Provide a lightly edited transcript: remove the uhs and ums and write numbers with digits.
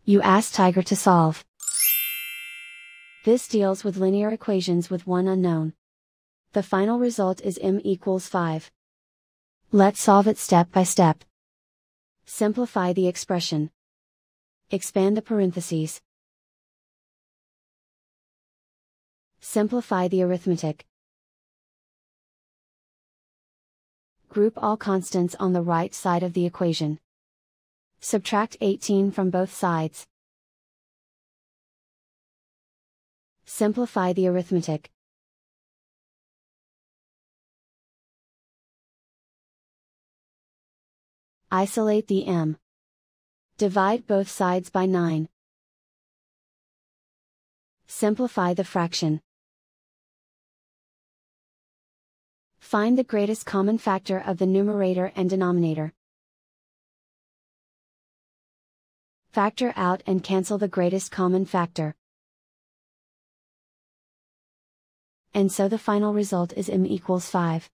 You ask Tiger to solve. This deals with linear equations with one unknown. The final result is m=5. Let's solve it step by step. Simplify the expression. Expand the parentheses. Simplify the arithmetic. Group all constants on the right side of the equation. Subtract 18 from both sides. Simplify the arithmetic. Isolate the m. Divide both sides by 9. Simplify the fraction. Find the greatest common factor of the numerator and denominator. Factor out and cancel the greatest common factor. And so the final result is m=5.